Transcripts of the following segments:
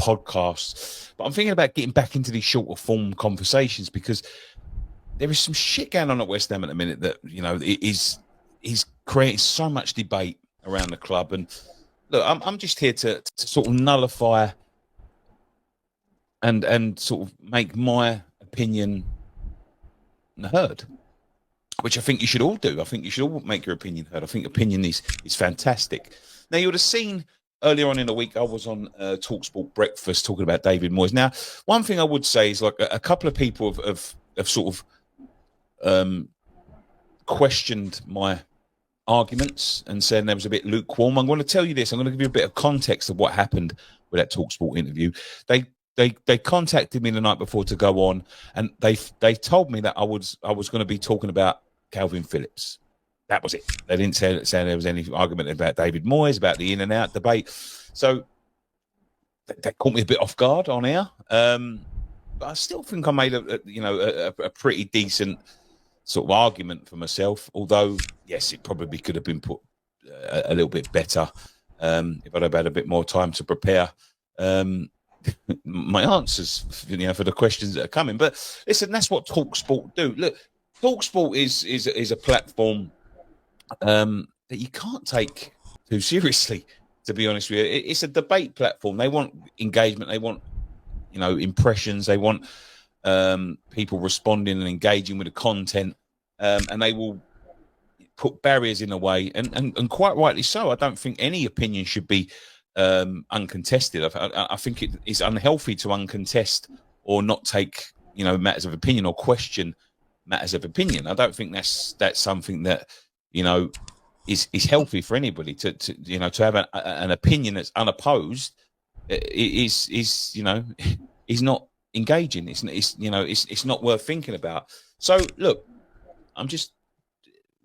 podcasts, but I'm thinking about getting back into these shorter form conversations because there is some shit going on at West Ham at the minute that, you know, is creating so much debate around the club. And look, I'm just here to sort of nullify and sort of make my opinion heard, which I think you should all do. I think you should all make your opinion heard. I think opinion is fantastic. Now, you would have seen earlier on in the week, I was on TalkSport Breakfast talking about David Moyes. Now, one thing I would say is, like, a couple of people have sort of questioned my arguments and said there was a bit lukewarm. I'm going to tell you this. I'm going to give you a bit of context of what happened with that TalkSport interview. They contacted me the night before to go on, and they told me that I was going to be talking about Calvin Phillips. That was it. They didn't say there was any argument about David Moyes, about the in and out debate. So that caught me a bit off guard on air. But I still think I made a pretty decent sort of argument for myself. Although, yes, it probably could have been put a little bit better if I'd have had a bit more time to prepare my answers, for the questions that are coming. But listen, that's what TalkSport do. Look, TalkSport is a platform that you can't take too seriously, to be honest with you. It's a debate platform. They want engagement. They want, impressions. They want people responding and engaging with the content, and they will put barriers in the way, and quite rightly so. I don't think any opinion should be uncontested. I think it is unhealthy to uncontest or not take matters of opinion or question matters of opinion. I don't think that's something that is healthy for anybody to have an opinion that's unopposed. Is not engaging. It's not worth thinking about. So look, I'm just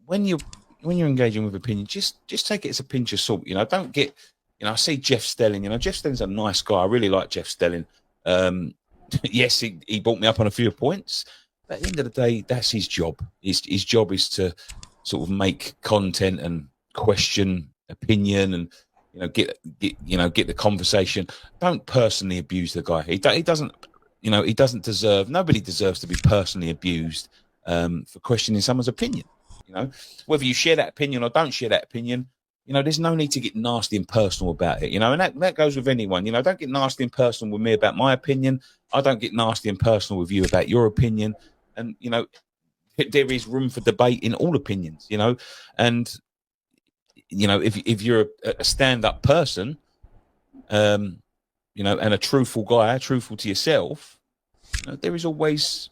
when you're engaging with opinion, just take it as a pinch of salt. Don't get. I see Jeff Stelling. Jeff Stelling's a nice guy. I really like Jeff Stelling. Yes, he brought me up on a few points. But at the end of the day, that's his job. His job is to sort of make content and question opinion and get the conversation. Don't personally abuse the guy. He doesn't deserve. Nobody deserves to be personally abused for questioning someone's opinion. Whether you share that opinion or don't share that opinion. There's no need to get nasty and personal about it, and that goes with anyone. Don't get nasty and personal with me about my opinion. I don't get nasty and personal with you about your opinion. And, there is room for debate in all opinions, and, if you're a stand-up person, and a truthful guy, truthful to yourself, there is always,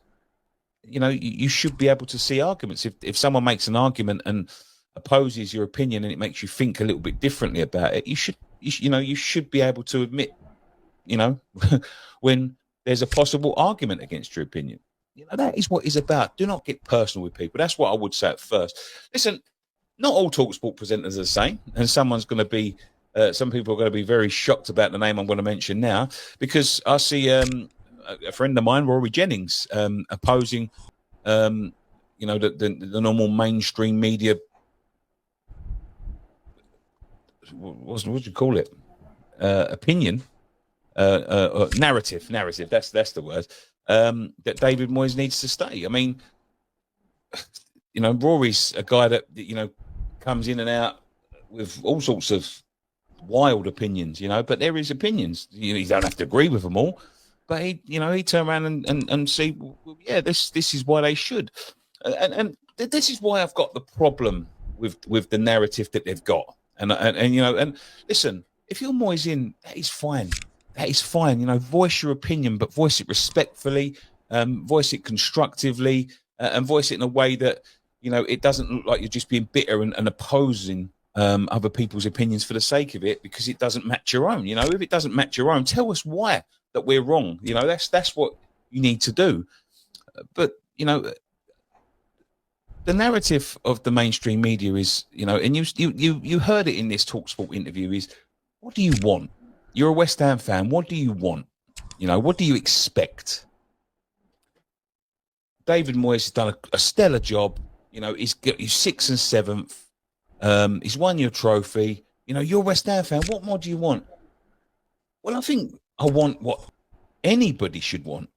you should be able to see arguments. If someone makes an argument and opposes your opinion and it makes you think a little bit differently about it, you should be able to admit, when there's a possible argument against your opinion. That is what it's about. Do not get personal with people. That's what I would say at first. Listen, not all TalkSport presenters are the same, and some people are going to be very shocked about the name I'm going to mention now, because I see a friend of mine, Rory Jennings, opposing the normal mainstream media. What do you call it? Opinion, narrative. That's the word. That David Moyes needs to stay. I mean, Rory's a guy that comes in and out with all sorts of wild opinions. But there is opinions. You don't have to agree with them all. But he turn around and see, well, yeah, this is why they should, and this is why I've got the problem with the narrative that they've got. And listen, if you're Moyes in, that is fine. That is fine. Voice your opinion, but voice it respectfully, voice it constructively, and voice it in a way that, it doesn't look like you're just being bitter and opposing other people's opinions for the sake of it, because it doesn't match your own. If it doesn't match your own, tell us why that we're wrong. That's what you need to do. But, the narrative of the mainstream media is, and you heard it in this TalkSport interview, is, what do you want? You're a West Ham fan. What do you want? What do you expect? David Moyes has done a stellar job. He's 6th and 7th. He's won your trophy. You're a West Ham fan. What more do you want? Well, I think I want what anybody should want.